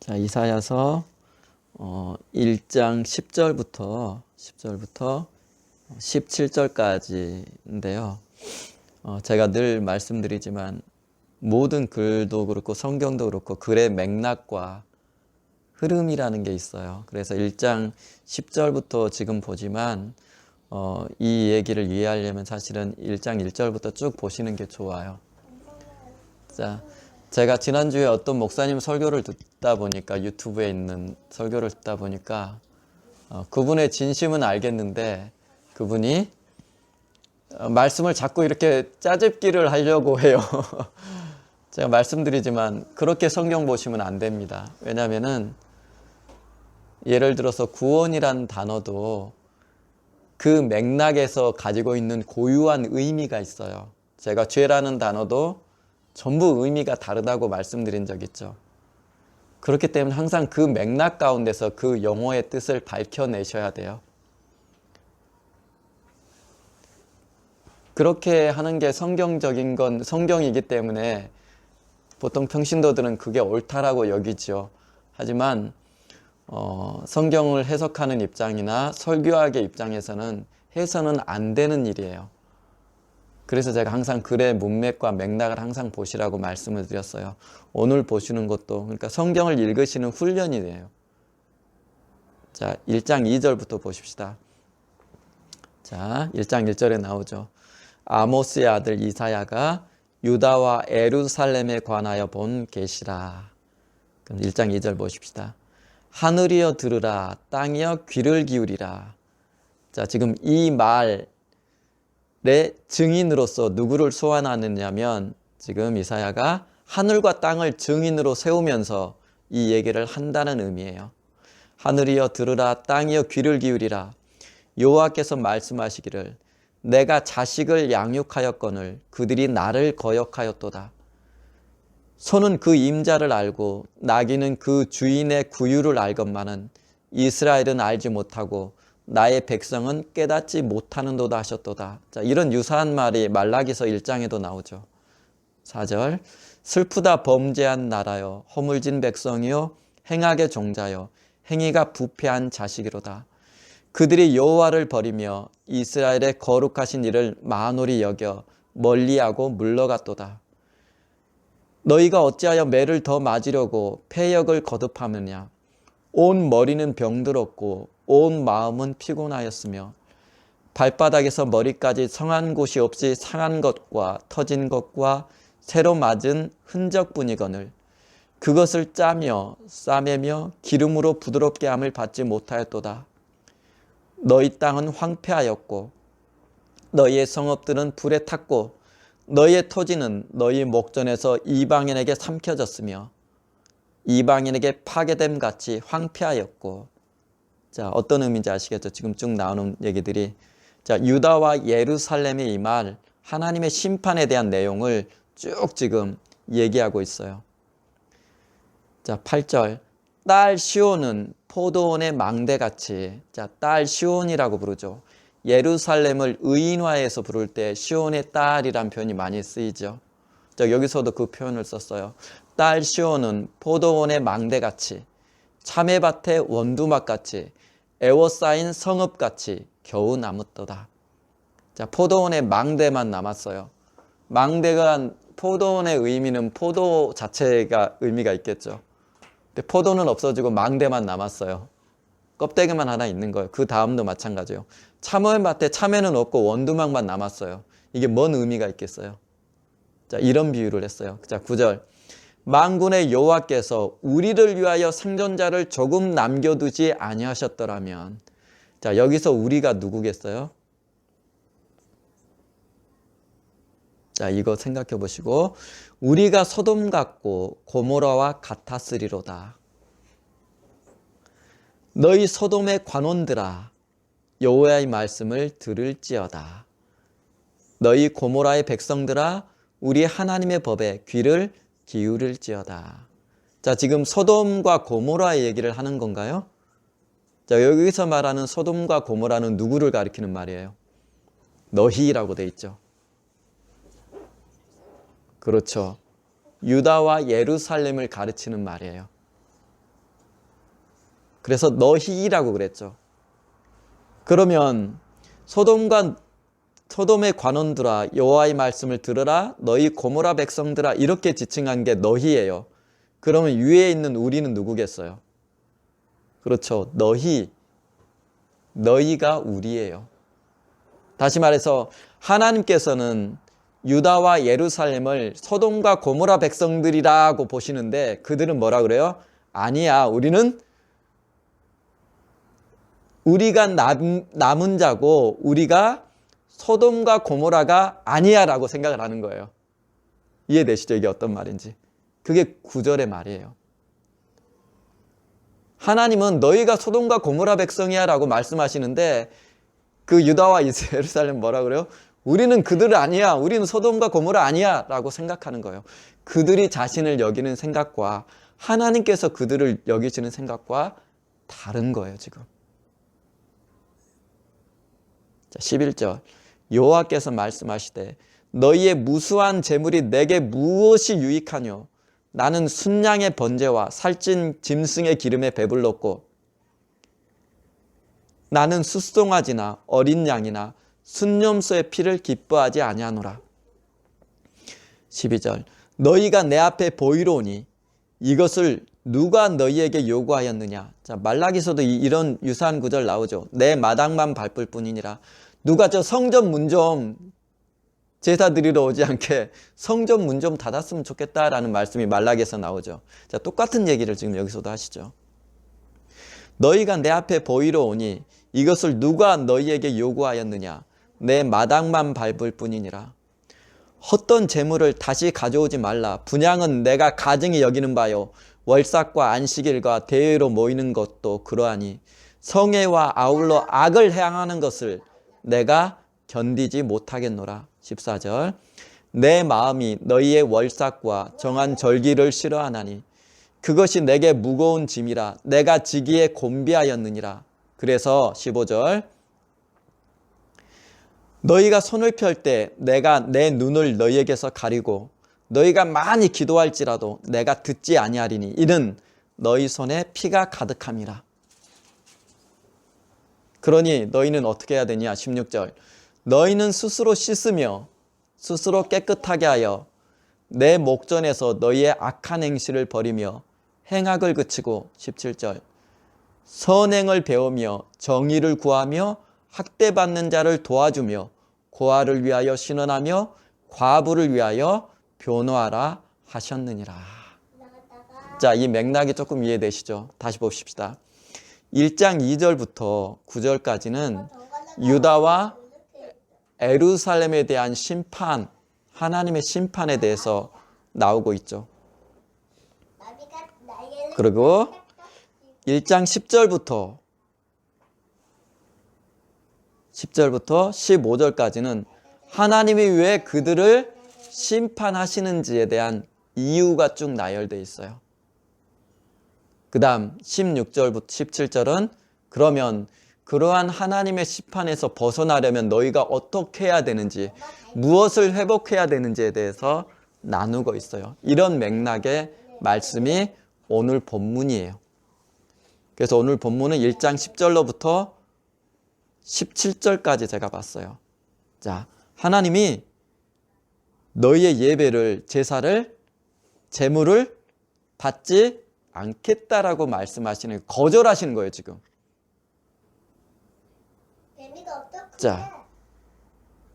자, 이사야서 1장 10절부터 17절까지인데요. 제가 늘 말씀드리지만 모든 글도 그렇고 성경도 그렇고 글의 맥락과 흐름이라는 게 있어요. 그래서 1장 10절부터 지금 보지만 이 얘기를 이해하려면 사실은 1장 1절부터 쭉 보시는 게 좋아요. 자, 제가 지난주에 어떤 목사님 설교를 듣다 보니까 유튜브에 있는 설교를 듣다 보니까 그분의 진심은 알겠는데 그분이 말씀을 자꾸 이렇게 짜집기를 하려고 해요. 제가 말씀드리지만 그렇게 성경 보시면 안 됩니다. 왜냐하면은 예를 들어서 구원이라는 단어도 그 맥락에서 가지고 있는 고유한 의미가 있어요. 제가 죄라는 단어도 전부 의미가 다르다고 말씀드린 적 있죠. 그렇기 때문에 항상 그 맥락 가운데서 그 용어의 뜻을 밝혀내셔야 돼요. 그렇게 하는 게 성경적인 건 성경이기 때문에 보통 평신도들은 그게 옳다라고 여기죠. 하지만 성경을 해석하는 입장이나 설교학의 입장에서는 해서는 안 되는 일이에요. 그래서 제가 항상 글의 문맥과 맥락을 항상 보시라고 말씀을 드렸어요. 오늘 보시는 것도 그러니까 성경을 읽으시는 훈련이에요. 자, 1장 2절부터 보십시다. 자, 1장 1절에 나오죠. 아모스의 아들 이사야가 유다와 예루살렘에 관하여 본 계시라. 그럼 1장 2절 보십시다. 하늘이여 들으라, 땅이여 귀를 기울이라. 자, 지금 이 말의 증인으로서 누구를 소환하느냐면 지금 이사야가 하늘과 땅을 증인으로 세우면서 이 얘기를 한다는 의미예요. 하늘이여 들으라, 땅이여 귀를 기울이라. 여호와께서 말씀하시기를 내가 자식을 양육하였거늘 그들이 나를 거역하였도다. 소는 그 임자를 알고 나귀는 그 주인의 구유를 알건만은 이스라엘은 알지 못하고 나의 백성은 깨닫지 못하는도다 하셨도다. 자, 이런 유사한 말이 말라기서 1장에도 나오죠. 4절 슬프다 범죄한 나라여 허물진 백성이요 행악의 종자여 행위가 부패한 자식이로다. 그들이 여호와를 버리며 이스라엘의 거룩하신 이를 만홀히 여겨 멀리하고 물러갔도다. 너희가 어찌하여 매를 더 맞으려고 패역을 거듭하느냐. 온 머리는 병들었고 온 마음은 피곤하였으며 발바닥에서 머리까지 성한 곳이 없이 상한 것과 터진 것과 새로 맞은 흔적뿐이거늘 그것을 짜며 싸매며 기름으로 부드럽게 함을 받지 못하였도다. 너희 땅은 황폐하였고 너희의 성읍들은 불에 탔고 너희의 토지는 너희 목전에서 이방인에게 삼켜졌으며 이방인에게 파괴됨 같이 황폐하였고. 자, 어떤 의미인지 아시겠죠? 지금 쭉 나오는 얘기들이 자, 유다와 예루살렘의 이 말 하나님의 심판에 대한 내용을 쭉 지금 얘기하고 있어요. 자, 8절 딸 시온은 포도원의 망대같이. 자, 딸 시온이라고 부르죠. 예루살렘을 의인화해서 부를 때 시온의 딸이란 표현이 많이 쓰이죠. 자, 여기서도 그 표현을 썼어요. 딸 시온은 포도원의 망대같이 참외밭의 원두막같이 애워싸인 성읍같이 겨우 남았도다. 자, 포도원의 망대만 남았어요. 망대가 포도원의 의미는 포도 자체가 의미가 있겠죠. 근데 포도는 없어지고 망대만 남았어요. 껍데기만 하나 있는 거예요. 그 다음도 마찬가지예요. 참외밭에 참외는 없고 원두막만 남았어요. 이게 뭔 의미가 있겠어요? 자, 이런 비유를 했어요. 자, 9절 만군의 여호와께서 우리를 위하여 생존자를 조금 남겨두지 아니하셨더라면. 자, 여기서 우리가 누구겠어요? 자, 이거 생각해 보시고 우리가 소돔 같고 고모라와 같았으리로다. 너희 소돔의 관원들아 여호와의 말씀을 들을지어다. 너희 고모라의 백성들아 우리 하나님의 법에 귀를 기울일지어다. 자, 지금 소돔과 고모라의 얘기를 하는 건가요? 자, 여기서 말하는 소돔과 고모라는 누구를 가리키는 말이에요? 너희라고 돼 있죠. 그렇죠. 유다와 예루살렘을 가르치는 말이에요. 그래서 너희라고 그랬죠. 그러면 소돔의 관원들아 여호와의 말씀을 들으라, 너희 고모라 백성들아, 이렇게 지칭한 게 너희예요. 그러면 위에 있는 우리는 누구겠어요? 그렇죠. 너희가 우리예요. 다시 말해서 하나님께서는 유다와 예루살렘을 소돔과 고모라 백성들이라고 보시는데 그들은 뭐라 그래요? 아니야, 우리가 남은 자고 우리가 소돔과 고모라가 아니야 라고 생각을 하는 거예요. 이해되시죠? 이게 어떤 말인지. 그게 9절의 말이에요. 하나님은 너희가 소돔과 고모라 백성이야 라고 말씀하시는데 그 유다와 예루살렘 뭐라 그래요? 우리는 그들 아니야, 우리는 소돔과 고모라 아니야 라고 생각하는 거예요. 그들이 자신을 여기는 생각과 하나님께서 그들을 여기시는 생각과 다른 거예요 지금. 자, 11절 여호와께서 말씀하시되 너희의 무수한 재물이 내게 무엇이 유익하뇨? 나는 순양의 번제와 살찐 짐승의 기름에 배불렀고 나는 숫송아지나 어린 양이나 순념소의 피를 기뻐하지 아니하노라. 12절 너희가 내 앞에 보이러 오니 이것을 누가 너희에게 요구하였느냐. 자, 말라기서도 이런 유사한 구절 나오죠. 내 마당만 밟을 뿐이니라. 누가 저 성전 문 좀 제사 드리러 오지 않게 성전 문 좀 닫았으면 좋겠다라는 말씀이 말라기에서 나오죠. 자, 똑같은 얘기를 지금 여기서도 하시죠. 너희가 내 앞에 보이러 오니 이것을 누가 너희에게 요구하였느냐. 내 마당만 밟을 뿐이니라. 헛된 재물을 다시 가져오지 말라. 분향은 내가 가증히 여기는 바요. 월삭과 안식일과 대회로 모이는 것도 그러하니 성회와 아울러 악을 행하는 것을 내가 견디지 못하겠노라. 14절 내 마음이 너희의 월삭과 정한 절기를 싫어하나니 그것이 내게 무거운 짐이라 내가 지기에 곤비하였느니라. 그래서 15절 너희가 손을 펼 때 내가 내 눈을 너희에게서 가리고 너희가 많이 기도할지라도 내가 듣지 아니하리니 이는 너희 손에 피가 가득함이라. 그러니 너희는 어떻게 해야 되냐. 16절 너희는 스스로 씻으며 스스로 깨끗하게 하여 내 목전에서 너희의 악한 행실을 버리며 행악을 그치고 17절 선행을 배우며 정의를 구하며 학대받는 자를 도와주며 고아를 위하여 신원하며 과부를 위하여 변호하라 하셨느니라. 자, 이 맥락이 조금 이해되시죠? 다시 봅시다. 1장 2절부터 9절까지는 유다와 예루살렘에 대한 심판, 하나님의 심판에 대해서 나오고 있죠. 그리고 1장 10절부터 15절까지는 하나님이 왜 그들을 심판하시는지에 대한 이유가 쭉 나열되어 있어요. 그 다음 16절부터 17절은 그러면 그러한 하나님의 심판에서 벗어나려면 너희가 어떻게 해야 되는지, 무엇을 회복해야 되는지에 대해서 나누고 있어요. 이런 맥락의 말씀이 오늘 본문이에요. 그래서 오늘 본문은 1장 10절로부터 17절까지 제가 봤어요. 자, 하나님이 너희의 예배를, 제사를, 제물을 받지 않겠다라고 말씀하시는, 거절하시는 거예요, 지금. 자,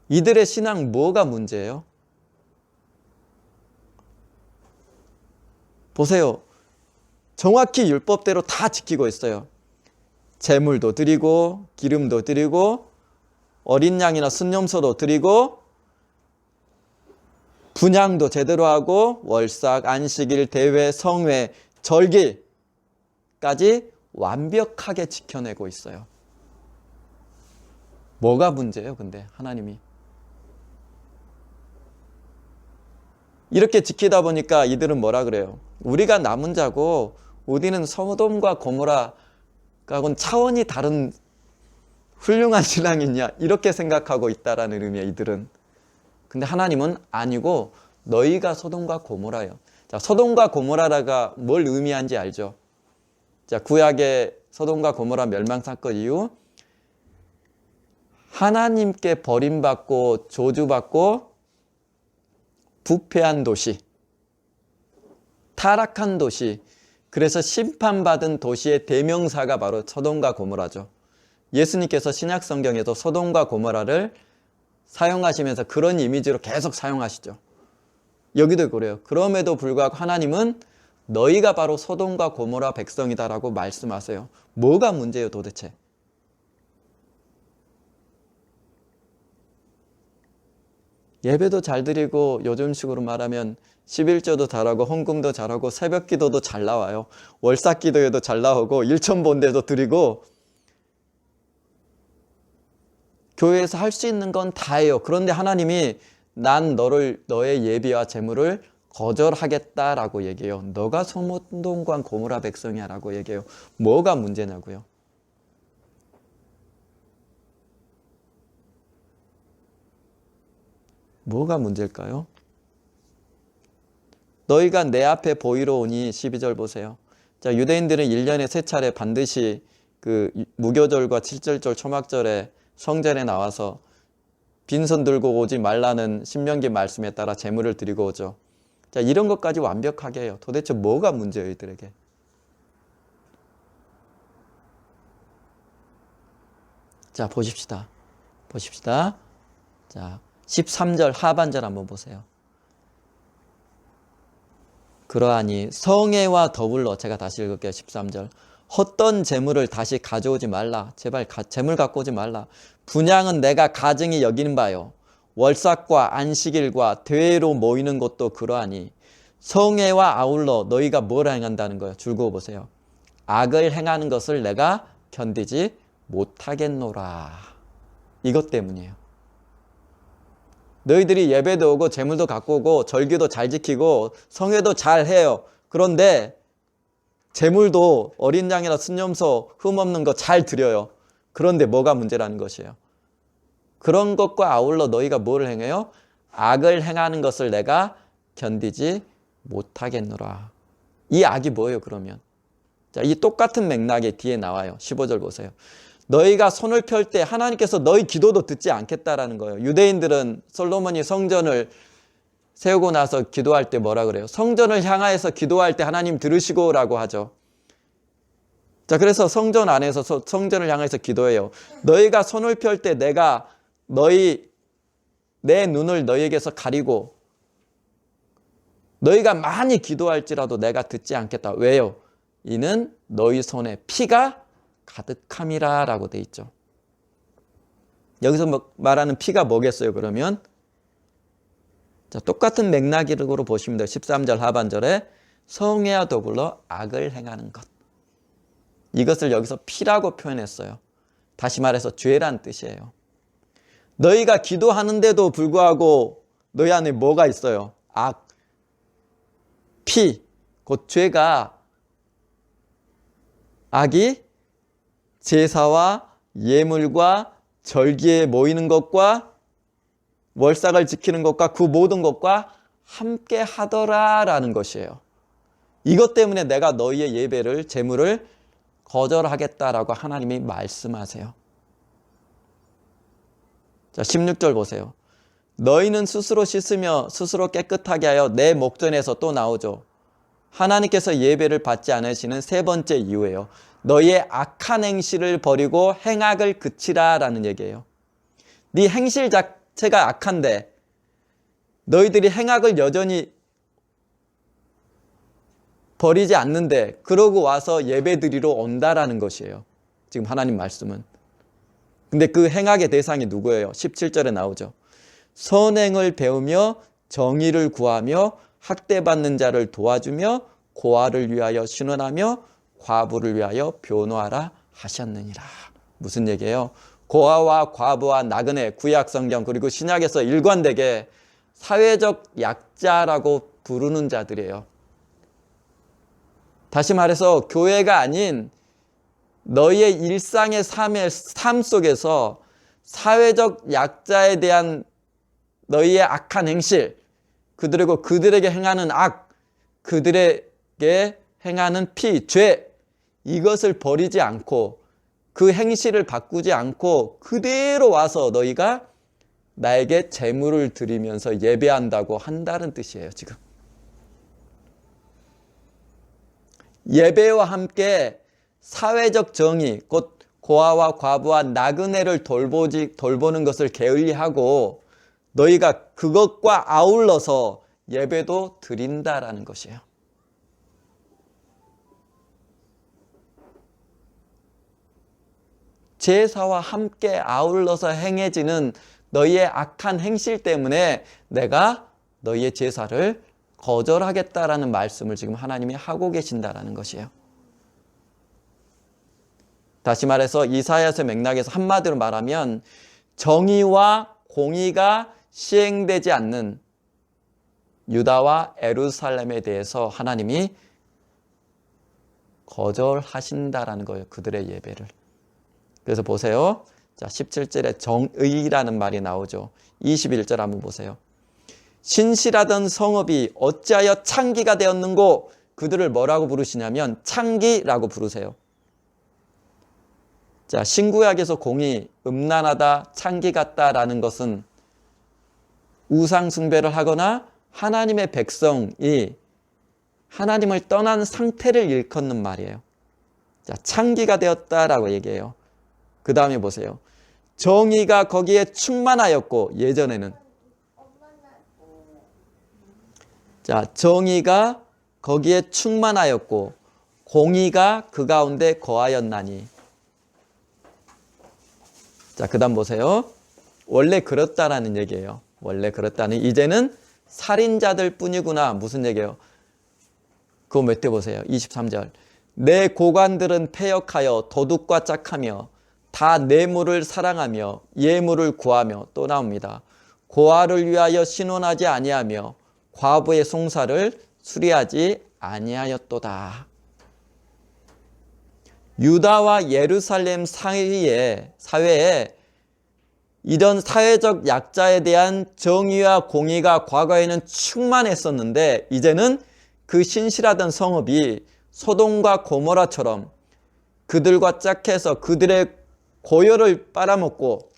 이들의 신앙 뭐가 문제예요? 보세요. 정확히 율법대로 다 지키고 있어요. 제물도 드리고 기름도 드리고 어린 양이나 순념소도 드리고 분향도 제대로 하고 월삭, 안식일, 대회, 성회, 절기까지 완벽하게 지켜내고 있어요. 뭐가 문제예요, 근데 하나님이? 이렇게 지키다 보니까 이들은 뭐라 그래요? 우리가 남은 자고 우리는 소돔과 고모라하고는 차원이 다른 훌륭한 신앙이냐, 이렇게 생각하고 있다라는 의미예요, 이들은. 근데 하나님은 아니고 너희가 소돔과 고모라예요. 자, 소돔과 고모라가 뭘 의미한지 알죠? 자, 구약의 소돔과 고모라 멸망 사건 이후 하나님께 버림받고 저주받고 부패한 도시, 타락한 도시, 그래서 심판받은 도시의 대명사가 바로 소돔과 고모라죠. 예수님께서 신약 성경에도 소돔과 고모라를 사용하시면서 그런 이미지로 계속 사용하시죠. 여기도 그래요. 그럼에도 불구하고 하나님은 너희가 바로 소돔과 고모라 백성이다라고 말씀하세요. 뭐가 문제예요 도대체? 예배도 잘 드리고 요즘식으로 말하면 11조도 잘하고 헌금도 잘하고 새벽 기도도 잘 나와요. 월사 기도에도 잘 나오고 일천번대도 드리고 교회에서 할 수 있는 건 다 해요. 그런데 하나님이 난 너의 예비와 제물을 거절하겠다라고 얘기해요. 너가 소돔과 고모라 백성이야 라고 얘기해요. 뭐가 문제냐고요? 뭐가 문제일까요? 너희가 내 앞에 보이러 오니 12절 보세요. 자, 유대인들은 1년에 3차례 반드시 그 무교절과 칠절절 초막절에 성전에 나와서 빈손 들고 오지 말라는 신명기 말씀에 따라 제물을 드리고 오죠. 자, 이런 것까지 완벽하게 해요. 도대체 뭐가 문제예요, 이들에게? 자, 보십시다. 자, 13절 하반절 한번 보세요. 그러하니 성회와 더불어, 제가 다시 읽을게요. 13절. 헛된 재물을 다시 가져오지 말라. 제발 재물 갖고 오지 말라. 분향은 내가 가증히 여기는 바요. 월삭과 안식일과 대회로 모이는 것도 그러하니 성회와 아울러 너희가 뭘 행한다는 거예요? 줄거워 보세요. 악을 행하는 것을 내가 견디지 못하겠노라. 이것 때문이에요. 너희들이 예배도 오고 재물도 갖고 오고 절기도 잘 지키고 성회도 잘 해요. 그런데 재물도 어린 양이나 순념소 흠없는 거 잘 드려요. 그런데 뭐가 문제라는 것이에요? 그런 것과 아울러 너희가 뭘 행해요? 악을 행하는 것을 내가 견디지 못하겠노라. 이 악이 뭐예요 그러면? 자, 이 똑같은 맥락이 뒤에 나와요. 15절 보세요. 너희가 손을 펼 때 하나님께서 너희 기도도 듣지 않겠다라는 거예요. 유대인들은 솔로몬이 성전을 세우고 나서 기도할 때 뭐라 그래요? 성전을 향하여서 기도할 때 하나님 들으시고 라고 하죠. 자, 그래서 성전 안에서 성전을 향해서 기도해요. 너희가 손을 펼 때 내가 내 눈을 너희에게서 가리고 너희가 많이 기도할지라도 내가 듣지 않겠다. 왜요? 이는 너희 손에 피가 가득함이라 라고 돼 있죠. 여기서 말하는 피가 뭐겠어요 그러면? 자, 똑같은 맥락으로 보시면 돼요. 13절 하반절에 성회와 더불어 악을 행하는 것. 이것을 여기서 피라고 표현했어요. 다시 말해서 죄란 뜻이에요. 너희가 기도하는데도 불구하고 너희 안에 뭐가 있어요? 악, 피, 곧 죄가, 악이 제사와 예물과 절기에 모이는 것과 월삭을 지키는 것과 그 모든 것과 함께 하더라라는 것이에요. 이것 때문에 내가 너희의 예배를, 제물을 거절하겠다라고 하나님이 말씀하세요. 자, 16절 보세요. 너희는 스스로 씻으며 스스로 깨끗하게 하여 내 목전에서 또 나오죠. 하나님께서 예배를 받지 않으시는 세 번째 이유예요. 너희의 악한 행실을 버리고 행악을 그치라 라는 얘기예요. 네 행실 자체가 악한데 너희들이 행악을 여전히 버리지 않는데 그러고 와서 예배드리러 온다라는 것이에요. 지금 하나님 말씀은. 근데 그 행악의 대상이 누구예요? 17절에 나오죠. 선행을 배우며 정의를 구하며 학대받는 자를 도와주며 고아를 위하여 신원하며 과부를 위하여 변호하라 하셨느니라. 무슨 얘기예요? 고아와 과부와 나그네, 구약 성경 그리고 신약에서 일관되게 사회적 약자라고 부르는 자들이에요. 다시 말해서 교회가 아닌 너희의 일상의 삶 속에서 사회적 약자에 대한 너희의 악한 행실, 그들에게 행하는 악, 그들에게 행하는 피, 죄, 이것을 버리지 않고 그 행실을 바꾸지 않고 그대로 와서 너희가 나에게 제물을 드리면서 예배한다고 한다는 뜻이에요, 지금. 예배와 함께 사회적 정의, 곧 고아와 과부와 나그네를 돌보는 것을 게을리하고 너희가 그것과 아울러서 예배도 드린다라는 것이에요. 제사와 함께 아울러서 행해지는 너희의 악한 행실 때문에 내가 너희의 제사를 거절하겠다라는 말씀을 지금 하나님이 하고 계신다라는 것이에요. 다시 말해서 이사야서의 맥락에서 한마디로 말하면 정의와 공의가 시행되지 않는 유다와 예루살렘에 대해서 하나님이 거절하신다라는 거예요. 그들의 예배를. 그래서 보세요. 자, 17절에 정의라는 말이 나오죠. 21절 한번 보세요. 신실하던 성읍이 어찌하여 창기가 되었는고, 그들을 뭐라고 부르시냐면 창기라고 부르세요. 자, 신구약에서 공의, 음란하다, 창기 같다라는 것은 우상 숭배를 하거나 하나님의 백성이 하나님을 떠난 상태를 일컫는 말이에요. 자, 창기가 되었다라고 얘기해요. 그 다음에 보세요. 정의가 거기에 충만하였고, 예전에는. 자, 정의가 거기에 충만하였고, 공의가 그 가운데 거하였나니. 자, 그 다음 보세요. 원래 그렇다라는 얘기예요. 원래 그렇다는, 이제는 살인자들 뿐이구나. 무슨 얘기예요? 그거 몇 대 보세요. 23절. 내 고관들은 패역하여 도둑과 짝하며 다 뇌물을 사랑하며 예물을 구하며, 또 나옵니다. 고아를 위하여 신원하지 아니하며 과부의 송사를 수리하지 아니하였도다. 유다와 예루살렘 사회에 이런 사회적 약자에 대한 정의와 공의가 과거에는 충만했었는데, 이제는 그 신실하던 성읍이 소돔과 고모라처럼 그들과 짝해서 그들의 고열을 빨아먹고,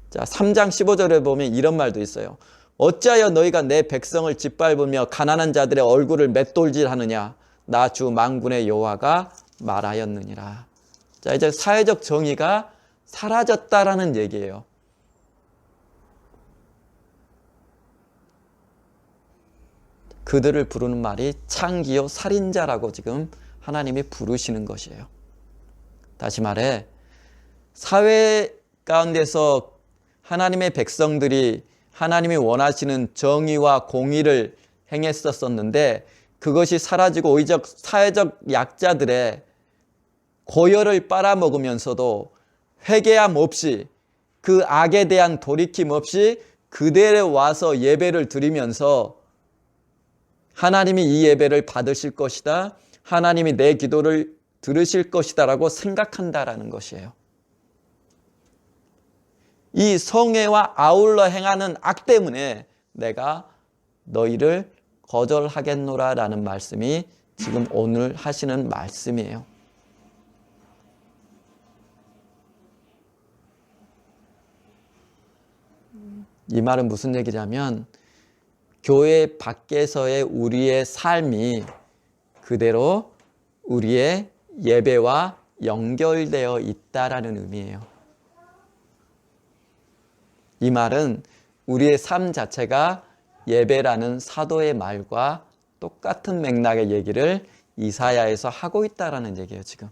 자, 3장 15절에 보면 이런 말도 있어요. 어찌하여 너희가 내 백성을 짓밟으며 가난한 자들의 얼굴을 맷돌질하느냐? 나 주 만군의 여호와가 말하였느니라. 자, 이제 사회적 정의가 사라졌다라는 얘기예요. 그들을 부르는 말이 창기요 살인자라고 지금 하나님이 부르시는 것이에요. 다시 말해, 사회 가운데서 하나님의 백성들이 하나님이 원하시는 정의와 공의를 행했었는데, 그것이 사라지고 오히려 사회적 약자들의 고열을 빨아먹으면서도 회개함 없이, 그 악에 대한 돌이킴 없이 그대로 와서 예배를 드리면서 하나님이 이 예배를 받으실 것이다, 하나님이 내 기도를 들으실 것이다 라고 생각한다라는 것이에요. 이 성애와 아울러 행하는 악 때문에 내가 너희를 거절하겠노라 라는 말씀이 지금 오늘 하시는 말씀이에요. 이 말은 무슨 얘기냐면, 교회 밖에서의 우리의 삶이 그대로 우리의 예배와 연결되어 있다라는 의미예요. 이 말은 우리의 삶 자체가 예배라는 사도의 말과 똑같은 맥락의 얘기를 이사야에서 하고 있다라는 얘기예요, 지금.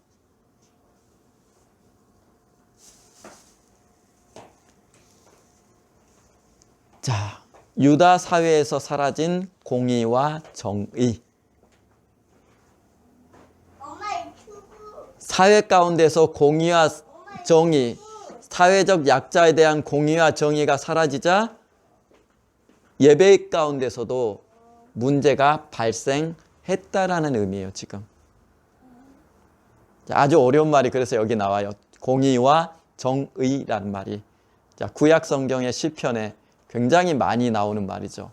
자, 유다 사회에서 사라진 공의와 정의. 사회 가운데서 공의와 정의, 사회적 약자에 대한 공의와 정의가 사라지자 예배 가운데서도 문제가 발생했다라는 의미예요, 지금. 아주 어려운 말이 그래서 여기 나와요. 공의와 정의라는 말이. 자, 구약 성경의 시편에 굉장히 많이 나오는 말이죠.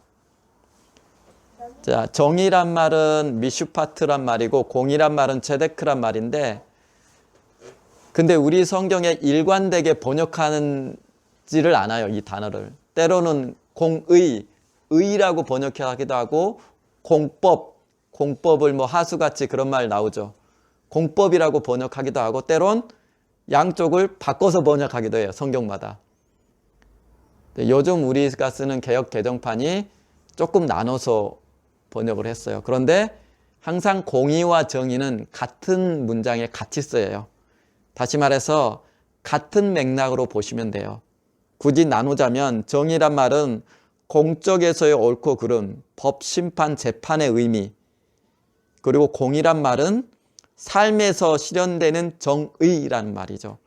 자, 정의란 말은 미슈파트란 말이고 공이란 말은 제데크란 말인데, 근데 우리 성경에 일관되게 번역하지를 않아요, 이 단어를. 때로는 공의, 의라고 번역하기도 하고, 공법을 뭐 하수같이 그런 말 나오죠. 공법이라고 번역하기도 하고, 때론 양쪽을 바꿔서 번역하기도 해요, 성경마다. 요즘 우리가 쓰는 개역 개정판이 조금 나눠서 번역을 했어요. 그런데 항상 공의와 정의는 같은 문장에 같이 쓰여요. 다시 말해서 같은 맥락으로 보시면 돼요. 굳이 나누자면 정의란 말은 공적에서의 옳고 그름, 법, 심판, 재판의 의미, 그리고 공의란 말은 삶에서 실현되는 정의란 말이죠.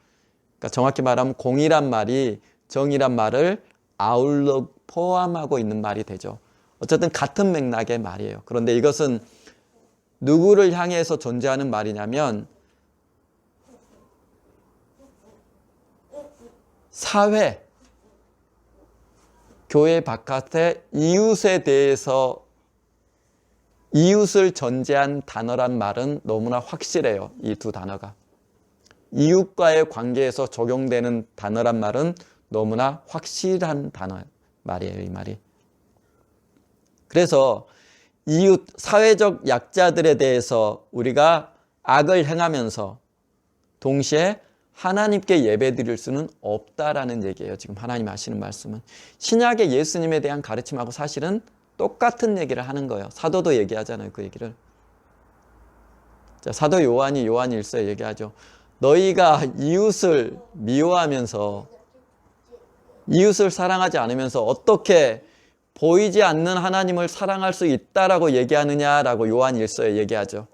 그러니까 정확히 말하면 공의란 말이 정의란 말을 아울러 포함하고 있는 말이 되죠. 어쨌든 같은 맥락의 말이에요. 그런데 이것은 누구를 향해서 존재하는 말이냐면 사회, 교회 바깥의 이웃에 대해서 이웃을 전제한 단어란 말은 너무나 확실해요. 이 두 단어가. 이웃과의 관계에서 적용되는 단어란 말은 너무나 확실한 단어 말이에요. 이 말이. 그래서 이웃, 사회적 약자들에 대해서 우리가 악을 행하면서 동시에 하나님께 예배드릴 수는 없다라는 얘기예요. 지금 하나님 하시는 말씀은. 신약의 예수님에 대한 가르침하고 사실은 똑같은 얘기를 하는 거예요. 사도도 얘기하잖아요. 그 얘기를. 자, 사도 요한이 요한 1서에 얘기하죠. 너희가 이웃을 미워하면서 이웃을 사랑하지 않으면서 어떻게 보이지 않는 하나님을 사랑할 수 있다라고 얘기하느냐라고 요한 1서에 얘기하죠.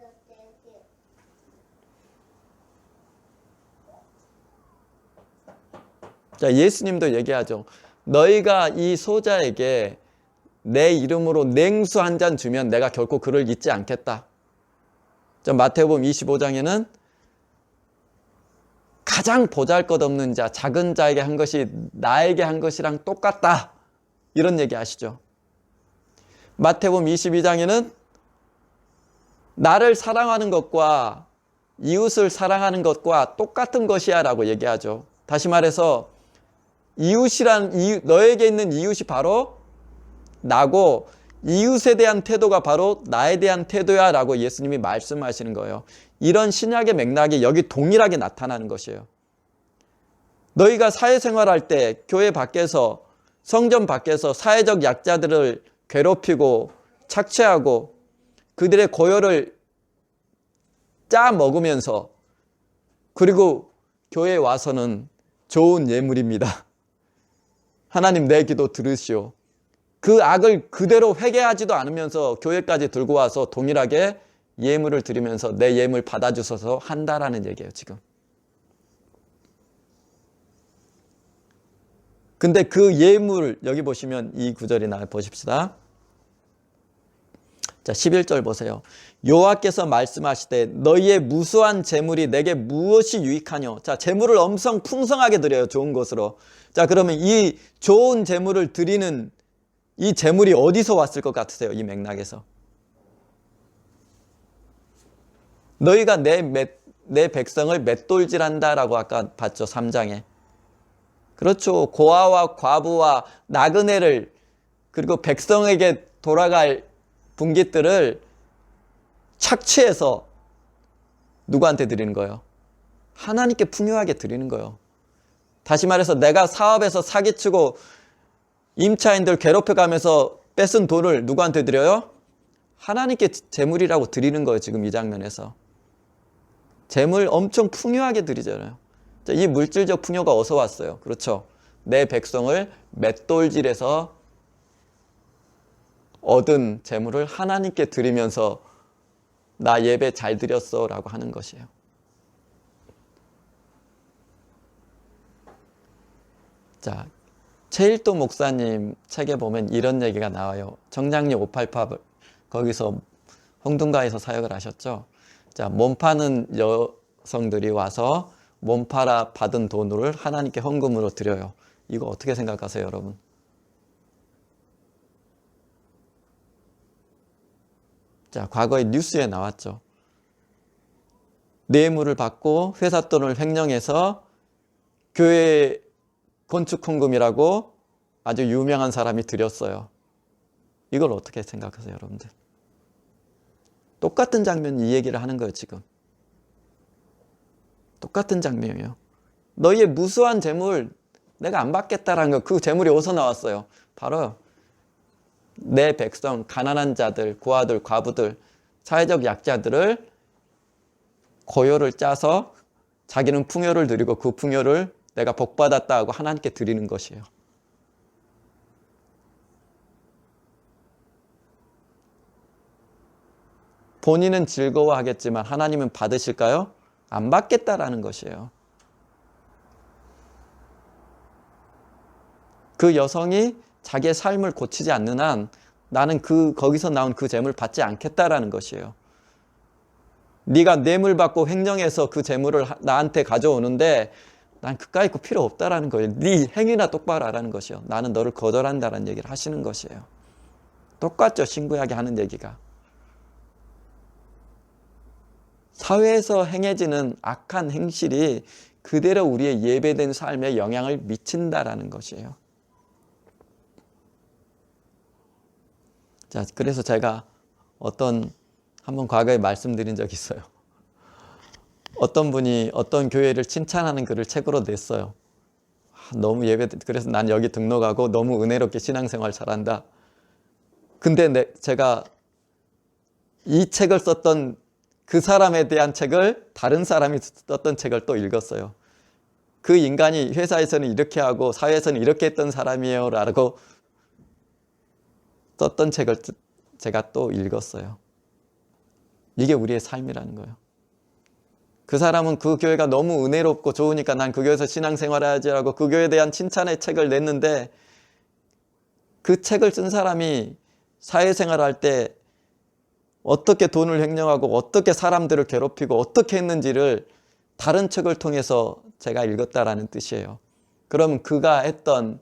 자, 예수님도 얘기하죠. 너희가 이 소자에게 내 이름으로 냉수 한 잔 주면 내가 결코 그를 잊지 않겠다. 자, 마태복음 25장에는 가장 보잘것없는 자, 작은 자에게 한 것이 나에게 한 것이랑 똑같다. 이런 얘기 하시죠. 마태복음 22장에는 나를 사랑하는 것과 이웃을 사랑하는 것과 똑같은 것이야 라고 얘기하죠. 다시 말해서 너에게 있는 이웃이 바로 나고 이웃에 대한 태도가 바로 나에 대한 태도야 라고 예수님이 말씀하시는 거예요. 이런 신약의 맥락이 여기 동일하게 나타나는 것이에요. 너희가 사회생활할 때 교회 밖에서 성전 밖에서 사회적 약자들을 괴롭히고 착취하고 그들의 고열을 짜 먹으면서 그리고 교회에 와서는 좋은 예물입니다. 하나님 내 기도 들으시오. 그 악을 그대로 회개하지도 않으면서 교회까지 들고 와서 동일하게 예물을 드리면서 내 예물 받아주셔서 한다라는 얘기예요, 지금. 근데 그 예물, 여기 보시면 이 구절이나 보십시다. 자, 11절 보세요. 여호와께서 말씀하시되 너희의 무수한 재물이 내게 무엇이 유익하뇨? 자, 재물을 엄청 풍성하게 드려요, 좋은 것으로. 자, 그러면 이 좋은 재물을 드리는 이 재물이 어디서 왔을 것 같으세요? 이 맥락에서. 너희가 내 백성을 맷돌질한다라고 아까 봤죠, 3장에. 그렇죠. 고아와 과부와 나그네를 그리고 백성에게 돌아갈 분깃들을 착취해서 누구한테 드리는 거예요? 하나님께 풍요하게 드리는 거예요. 다시 말해서 내가 사업에서 사기치고 임차인들 괴롭혀가면서 뺏은 돈을 누구한테 드려요? 하나님께 재물이라고 드리는 거예요. 지금 이 장면에서. 재물 엄청 풍요하게 드리잖아요. 이 물질적 풍요가 어디서 왔어요? 그렇죠. 내 백성을 맷돌질해서 얻은 재물을 하나님께 드리면서 나 예배 잘 드렸어 라고 하는 것이에요. 자, 최일도 목사님 책에 보면 이런 얘기가 나와요. 정장리 588 거기서 홍둥가에서 사역을 하셨죠. 자, 몸 파는 여성들이 와서 몸 팔아 받은 돈을 하나님께 헌금으로 드려요. 이거 어떻게 생각하세요, 여러분? 자, 과거에 뉴스에 나왔죠. 뇌물을 받고 회사 돈을 횡령해서 교회 건축 헌금이라고 아주 유명한 사람이 드렸어요. 이걸 어떻게 생각하세요, 여러분들? 똑같은 장면 이 얘기를 하는 거예요, 지금. 똑같은 장면이에요. 너희의 무수한 재물 내가 안 받겠다라는 거, 그 재물이 어디서 나왔어요? 바로 내 백성, 가난한 자들, 고아들, 과부들, 사회적 약자들을 고요를 짜서 자기는 풍요를 누리고 그 풍요를 내가 복받았다 하고 하나님께 드리는 것이에요. 본인은 즐거워하겠지만 하나님은 받으실까요? 안 받겠다라는 것이에요. 그 여성이 자기의 삶을 고치지 않는 한 나는 거기서 나온 그 재물 받지 않겠다라는 것이에요. 네가 뇌물 받고 횡령해서 그 재물을 나한테 가져오는데 난 그까이 거 필요 없다라는 거예요. 네 행위나 똑바로 하라는 것이요. 나는 너를 거절한다라는 얘기를 하시는 것이에요. 똑같죠, 신구약이 하는 얘기가. 사회에서 행해지는 악한 행실이 그대로 우리의 예배된 삶에 영향을 미친다라는 것이에요. 자, 그래서 제가 한번 과거에 말씀드린 적이 있어요. 어떤 분이 어떤 교회를 칭찬하는 글을 책으로 냈어요. 그래서 난 여기 등록하고 너무 은혜롭게 신앙생활 잘한다. 근데 제가 이 책을 썼던 그 사람에 대한 책을 다른 사람이 썼던 책을 또 읽었어요. 그 인간이 회사에서는 이렇게 하고 사회에서는 이렇게 했던 사람이에요 라고 썼던 책을 제가 또 읽었어요. 이게 우리의 삶이라는 거예요. 그 사람은 그 교회가 너무 은혜롭고 좋으니까 난 그 교회에서 신앙생활 해야지 라고 그 교회에 대한 칭찬의 책을 냈는데 그 책을 쓴 사람이 사회생활 할 때 어떻게 돈을 횡령하고 어떻게 사람들을 괴롭히고 어떻게 했는지를 다른 책을 통해서 제가 읽었다라는 뜻이에요. 그럼 그가 했던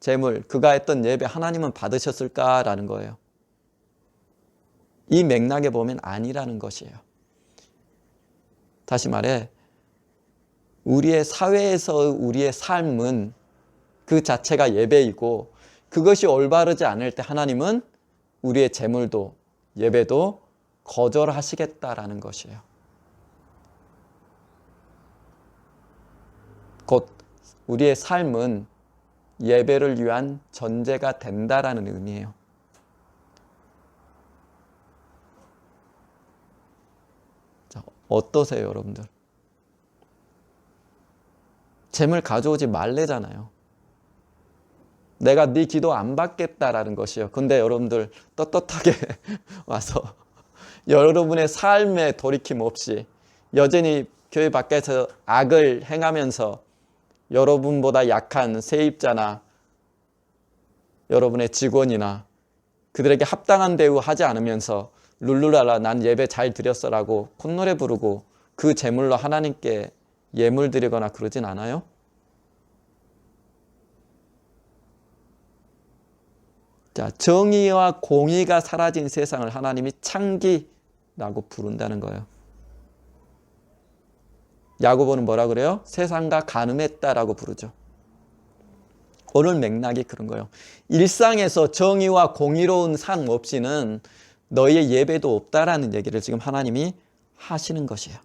재물, 그가 했던 예배 하나님은 받으셨을까라는 거예요. 이 맥락에 보면 아니라는 것이에요. 다시 말해 우리의 사회에서 우리의 삶은 그 자체가 예배이고 그것이 올바르지 않을 때 하나님은 우리의 재물도 예배도 거절하시겠다라는 것이에요. 곧 우리의 삶은 예배를 위한 전제가 된다라는 의미예요. 자, 어떠세요, 여러분들? 재물 가져오지 말래잖아요. 내가 네 기도 안 받겠다라는 것이요. 근데 여러분들 떳떳하게 와서 여러분의 삶에 돌이킴 없이 여전히 교회 밖에서 악을 행하면서 여러분보다 약한 세입자나 여러분의 직원이나 그들에게 합당한 대우하지 않으면서 룰루랄라 난 예배 잘 드렸어라고 콧노래 부르고 그 재물로 하나님께 예물 드리거나 그러진 않아요? 자, 정의와 공의가 사라진 세상을 하나님이 창기라고 부른다는 거예요. 야고보는 뭐라 그래요? 세상과 간음했다라고 부르죠. 오늘 맥락이 그런 거예요. 일상에서 정의와 공의로운 삶 없이는 너희의 예배도 없다라는 얘기를 지금 하나님이 하시는 것이에요.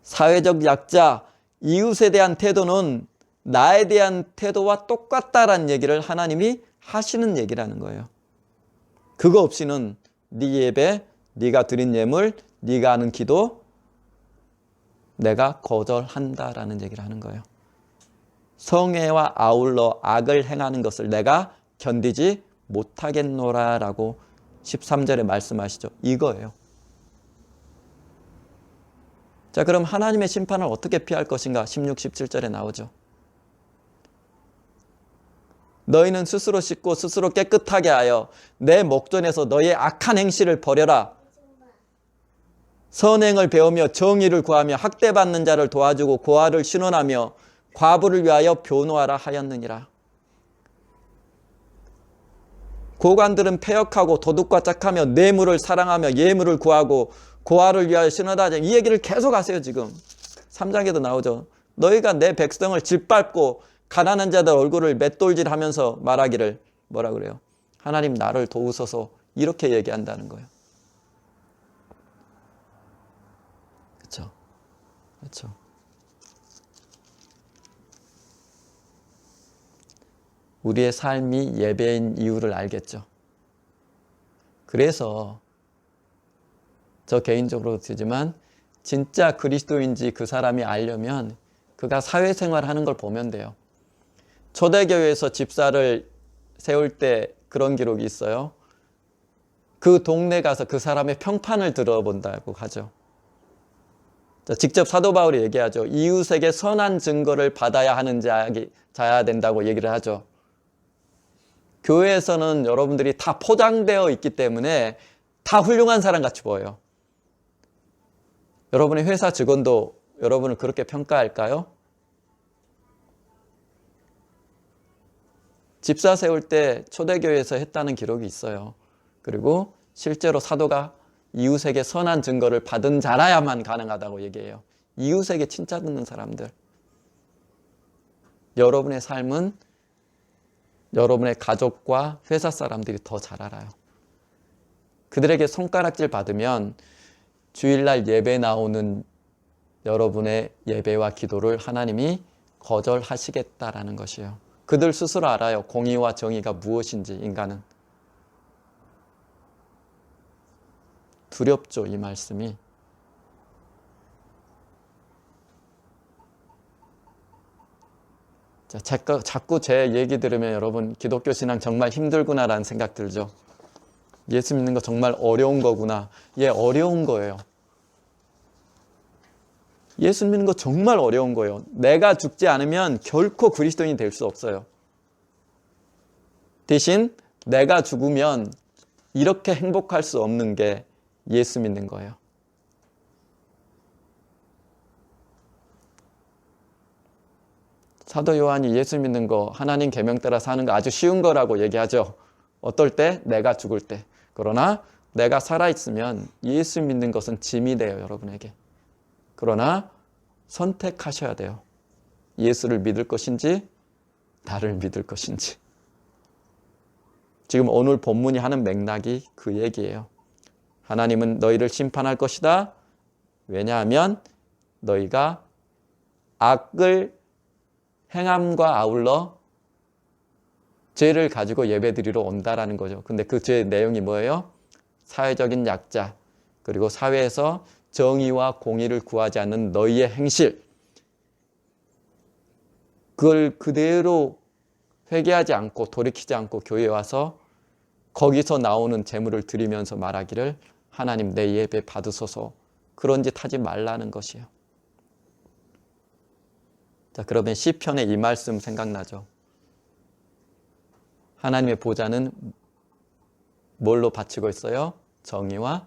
사회적 약자, 이웃에 대한 태도는 나에 대한 태도와 똑같다라는 얘기를 하나님이 하시는 얘기라는 거예요. 그거 없이는 네 예배, 네가 드린 예물, 네가 하는 기도 내가 거절한다라는 얘기를 하는 거예요. 성애와 아울러 악을 행하는 것을 내가 견디지 못하겠노라라고 13절에 말씀하시죠. 이거예요. 자, 그럼 하나님의 심판을 어떻게 피할 것인가? 16, 17절에 나오죠. 너희는 스스로 씻고 스스로 깨끗하게 하여 내 목전에서 너희의 악한 행실을 버려라. 선행을 배우며 정의를 구하며 학대받는 자를 도와주고 고아를 신원하며 과부를 위하여 변호하라 하였느니라. 고관들은 패역하고 도둑과 짝하며 뇌물을 사랑하며 예물을 구하고 고아를 위하여 신하다. 이 얘기를 계속 하세요. 지금 3장에도 나오죠. 너희가 내 백성을 짓밟고 가난한 자들 얼굴을 맷돌질하면서 말하기를 뭐라 그래요? 하나님 나를 도우소서. 이렇게 얘기한다는 거예요. 그렇죠? 그렇죠? 우리의 삶이 예배인 이유를 알겠죠. 그래서 저 개인적으로 드지만 진짜 그리스도인지 그 사람이 알려면 그가 사회생활하는 걸 보면 돼요. 초대교회에서 집사를 세울 때 그런 기록이 있어요. 그 동네 가서 그 사람의 평판을 들어본다고 하죠. 직접 사도 바울이 얘기하죠. 이웃에게 선한 증거를 받아야 하는 자야 된다고 얘기를 하죠. 교회에서는 여러분들이 다 포장되어 있기 때문에 다 훌륭한 사람 같이 보여요. 여러분의 회사 직원도 여러분을 그렇게 평가할까요? 집사 세울 때 초대교회에서 했다는 기록이 있어요. 그리고 실제로 사도가 이웃에게 선한 증거를 받은 자라야만 가능하다고 얘기해요. 이웃에게 칭찬 듣는 사람들. 여러분의 삶은 여러분의 가족과 회사 사람들이 더 잘 알아요. 그들에게 손가락질 받으면 주일날 예배 나오는 여러분의 예배와 기도를 하나님이 거절하시겠다라는 것이에요. 그들 스스로 알아요. 공의와 정의가 무엇인지 인간은. 두렵죠, 이 말씀이. 자, 자꾸 제 얘기 들으면 여러분 기독교 신앙 정말 힘들구나라는 생각 들죠. 예수 믿는 거 정말 어려운 거구나. 예, 어려운 거예요. 예수 믿는 거 정말 어려운 거예요. 내가 죽지 않으면 결코 그리스도인이 될 수 없어요. 대신 내가 죽으면 이렇게 행복할 수 없는 게 예수 믿는 거예요. 사도 요한이 예수 믿는 거, 하나님 계명 따라 사는 거 아주 쉬운 거라고 얘기하죠. 어떨 때? 내가 죽을 때. 그러나 내가 살아있으면 예수 믿는 것은 짐이 돼요, 여러분에게. 그러나 선택하셔야 돼요. 예수를 믿을 것인지 나를 믿을 것인지. 지금 오늘 본문이 하는 맥락이 그 얘기예요. 하나님은 너희를 심판할 것이다. 왜냐하면 너희가 악을 행함과 아울러 죄를 가지고 예배드리러 온다라는 거죠. 근데 그 죄의 내용이 뭐예요? 사회적인 약자, 그리고 사회에서 정의와 공의를 구하지 않는 너희의 행실, 그걸 그대로 회개하지 않고 돌이키지 않고 교회에 와서 거기서 나오는 재물을 드리면서 말하기를 하나님 내 예배 받으소서. 그런 짓 하지 말라는 것이에요. 자, 그러면 시편의 이 말씀 생각나죠? 하나님의 보좌는 뭘로 받치고 있어요? 정의와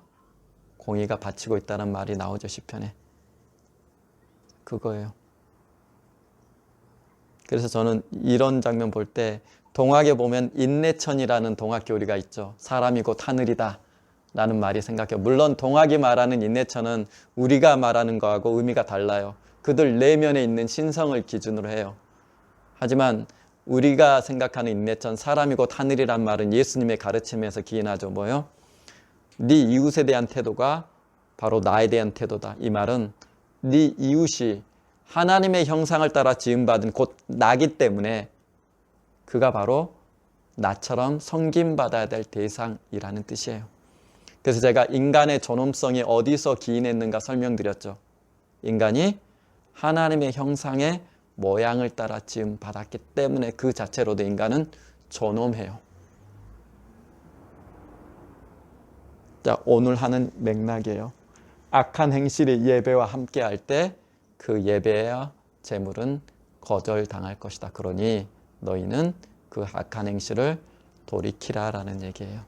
공의가 받치고 있다는 말이 나오죠, 시편에. 그거예요. 그래서 저는 이런 장면 볼 때 동학에 보면 인내천이라는 동학 교리가 있죠. 사람이 곧 하늘이다 라는 말이 생각해요. 물론 동학이 말하는 인내천은 우리가 말하는 거하고 의미가 달라요. 그들 내면에 있는 신성을 기준으로 해요. 하지만 우리가 생각하는 인내천, 사람이 곧 하늘이란 말은 예수님의 가르침에서 기인하죠. 뭐요? 네 이웃에 대한 태도가 바로 나에 대한 태도다. 이 말은 네 이웃이 하나님의 형상을 따라 지음받은 곧 나기 때문에 그가 바로 나처럼 섬김받아야 될 대상이라는 뜻이에요. 그래서 제가 인간의 존엄성이 어디서 기인했는가 설명드렸죠. 인간이 하나님의 형상의 모양을 따라 지음받았기 때문에 그 자체로도 인간은 존엄해요. 자, 오늘 하는 맥락이에요. 악한 행실이 예배와 함께 할 때 그 예배와 제물은 거절당할 것이다. 그러니 너희는 그 악한 행실을 돌이키라라는 얘기예요.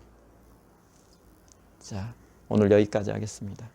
자, 오늘 여기까지 하겠습니다.